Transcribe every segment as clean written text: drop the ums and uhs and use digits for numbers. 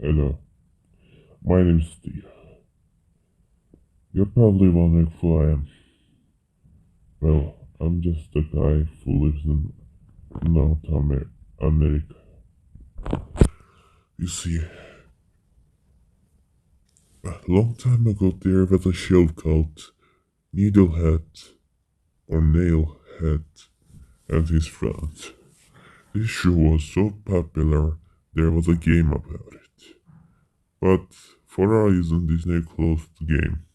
Hello, my name is Steve. You're probably wondering who I am. Well, I'm just a guy who lives in America. You see, a long time ago there was a show called Needlehead or Nailhead and his friends. This show was so popular there was a game about it. But for a reason Disney closed the game.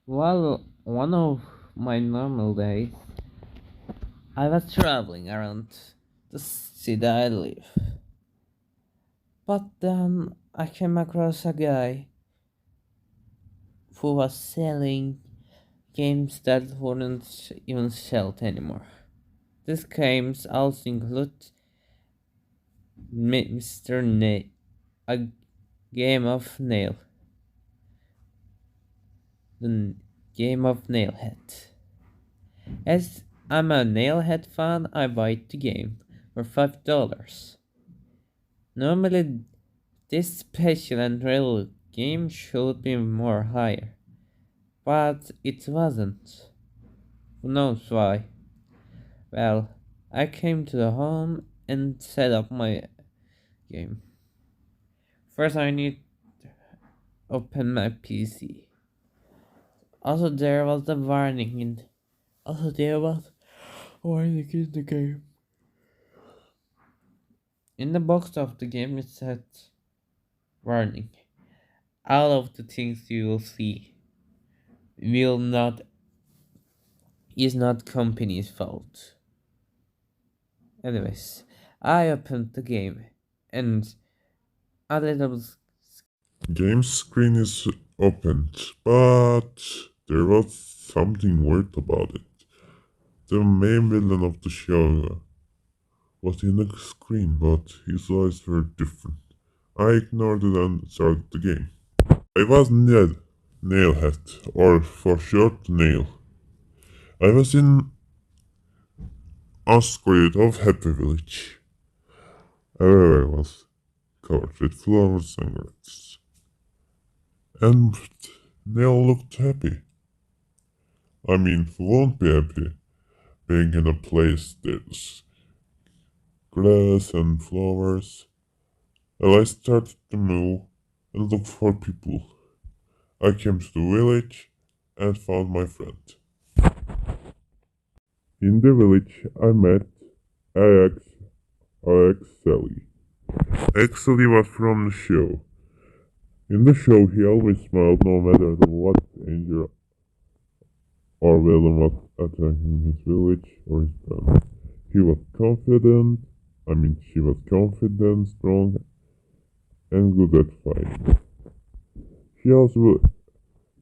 Well, one of my normal days, I was traveling around the city I live. But then I came across a guy who was selling games that wouldn't even sold anymore. These games also include mr.nail, a game of nail, the game of nailhead. As I'm a nailhead fan, I buy the game for $5. Normally, this special and rare game should be more higher, but it wasn't. Who knows why? Well, I came to the home and set up my game. First, I need to open my PC. Also, there was the warning in. Also, there was warning in the game. In the box of the game, it said warning. All of the things you will see will not is not company's fault. Anyways, I opened the game and a little Game screen is opened, but there was something weird about it. The main villain of the show was in the screen, but his eyes were different. I ignored it and started the game. I was Ned, Nailhead, or for short Nail. I was in a square of Happy Village. Everywhere was covered with flowers and grass. And Nail looked happy. I mean, who won't be happy being in a place there's grass and flowers? Well, I started to move and look for people. I came to the village and found my friend. In the village, I met Alex, Alex Sally. Actually was from the show. In the show, he always smiled no matter what danger or villain was attacking his village or his friends. He was confident, she was confident, strong, and good at fighting. She also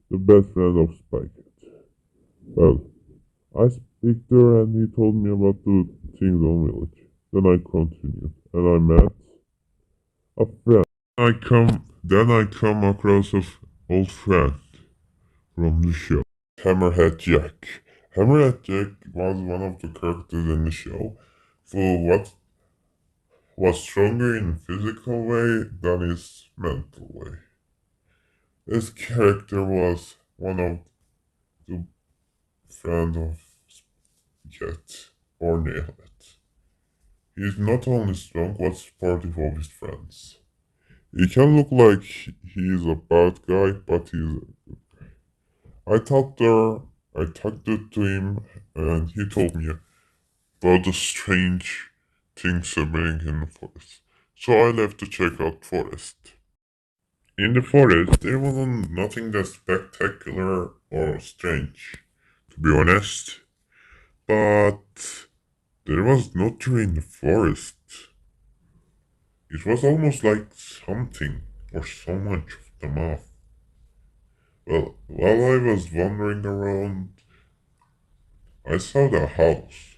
the best friend of Spike. Well, I speak to her and he told me about the things on village. Then I continued and I met a friend. Then I come across an old friend from the show. Hammerhead Jack. Hammerhead Jack was one of the characters in the show who was stronger in physical way than his mental way. This character was one of the friends of Jet or Nailhead. He is not only strong but supportive of his friends. He can look like he is a bad guy, but he's I talked to him and he told me about the strange things happening in the forest. So I left to check out forest. In the forest, there wasn't nothing that spectacular or strange, to be honest. But there was no tree in the forest. It was almost like something or so much of the mouth. Well, while I was wandering around, I saw the house.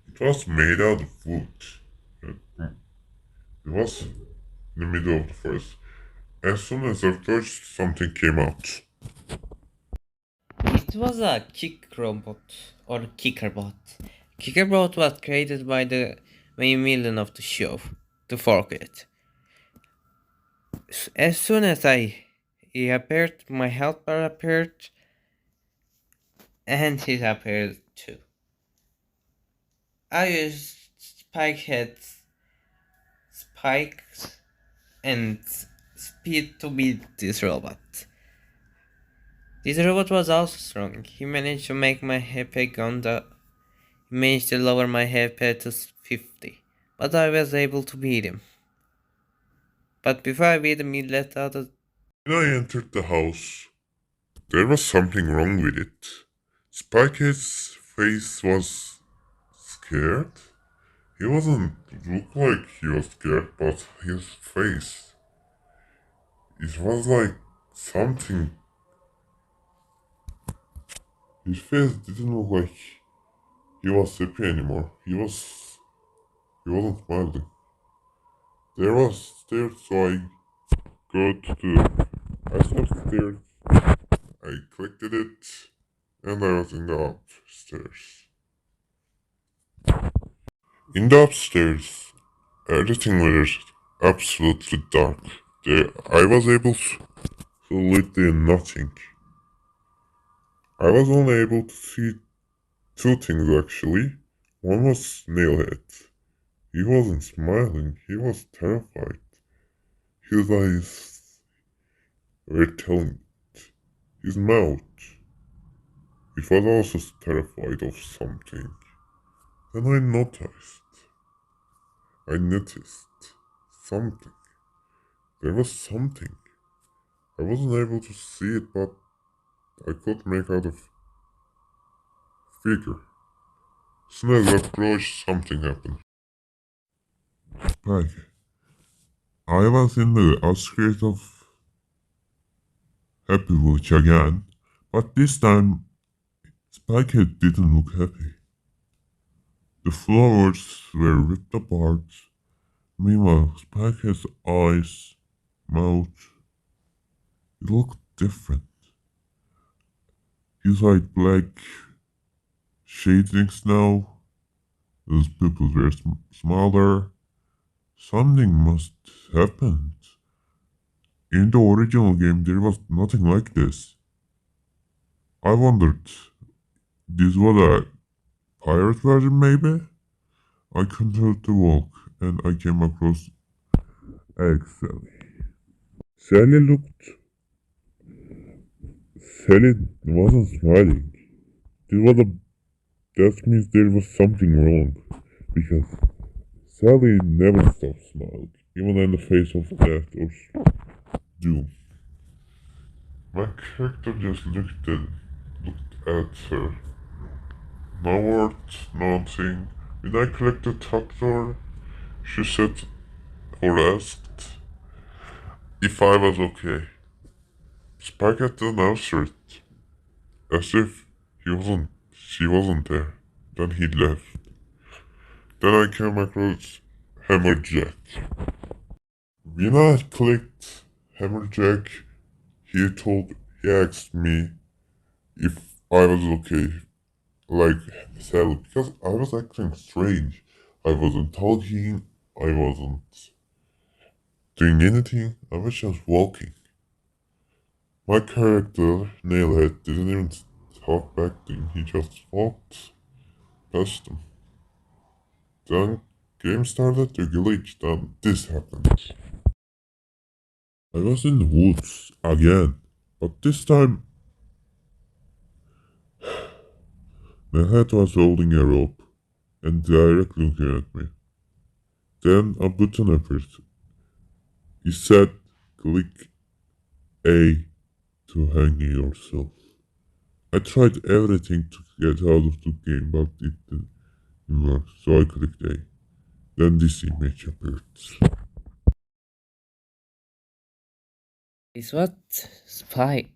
It was made out of wood. It was in the middle of the forest. As soon as I touched, something came out. It was a kick robot or kickerbot. Kickerbot was created by the main villain of the show. to forget. As soon as he appeared, my helper appeared, and he appeared too. I used spikes, and speed to beat this robot. This robot was also strong. He managed to make my HP gone down. He managed to lower my HP to 50, but I was able to beat him. But before I beat him, he let out a. When I entered the house, there was something wrong with it. Spike's face was scared. He wasn't look like he was scared, but his face, it was like something. His face didn't look like he was happy anymore. He wasn't smiling. There was stairs, so I go to the. I saw stairs. I clicked it, and I was in the upstairs. In the upstairs, everything was absolutely dark. There, I was able to literally nothing. I was only able to see two things actually. One was Nailhead. He wasn't smiling, he was terrified. His eyes were telling it. His mouth, it was also terrified of something. Then I noticed something. There was something. I wasn't able to see it, but I could make out a figure. As soon as I approached, something happened. Like, I was in the outskirts of Happy Village again, but this time Spikehead didn't look happy. The flowers were ripped apart. Meanwhile, Spikehead's eyes, mouth, it looked different. His had black shadings now. His pupils were smaller. Something must happen. In the original game, there was nothing like this. I wondered, this was a pirate version maybe? I continued to walk, and I came across Sally. Sally wasn't smiling. This was a, that means there was something wrong, because Sally never stopped smiling, even in the face of death or doom. My character just looked at her. No words, nothing. When I clicked the top door, she said or asked if I was okay. Spike didn't answer it, as if she wasn't there. Then he left. Then I came across Hammerjack. When I clicked Hammerjack, he asked me if I was okay, like Sally, because I was acting strange. I wasn't talking, I wasn't doing anything, I was just walking. My character, Nailhead, didn't even talk back to him, he just walked past him. Then game started to glitch, then this happened. I was in the woods again, but this time Nailhead was holding a rope and directly looking at me. Then a button appeared. He said, click A to hang yourself. I tried everything to get out of the game, but it didn't work, so I clicked A. Then this image appeared. It's what spy.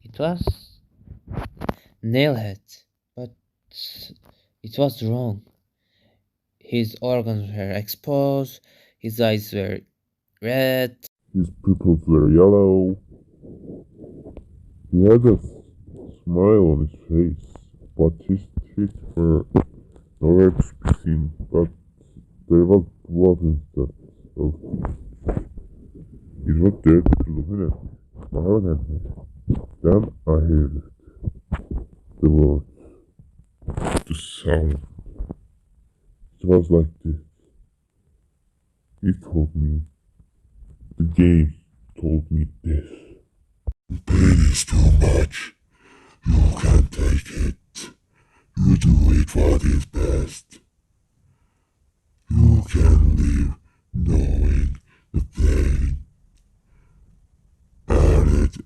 It was Nailhead, but it was wrong. His organs were exposed, his eyes were red. His pupils were yellow. He had a smile on his face, but his teeth were nowhere to be seen. But there was blood instead of it was there looking at me, smiling at me. Then I heard it. The word, the sound. It was like this. It told me, the game told me this. The pain is too much. You can't take it. You do it what is best. You can live knowing the pain. And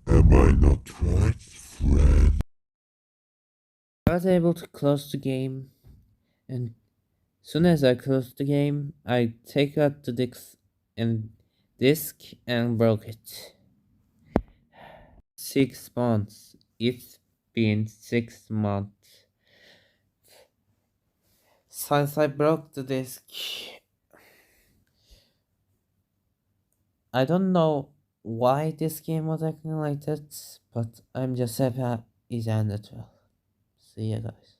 am I not right, friend? I was able to close the game, and soon as I closed the game, I take out the disc and broke it. 6 months. It's been 6 months since I broke the disc. I don't know why this game was acting like that, but I'm just happy it ended well. See ya, guys.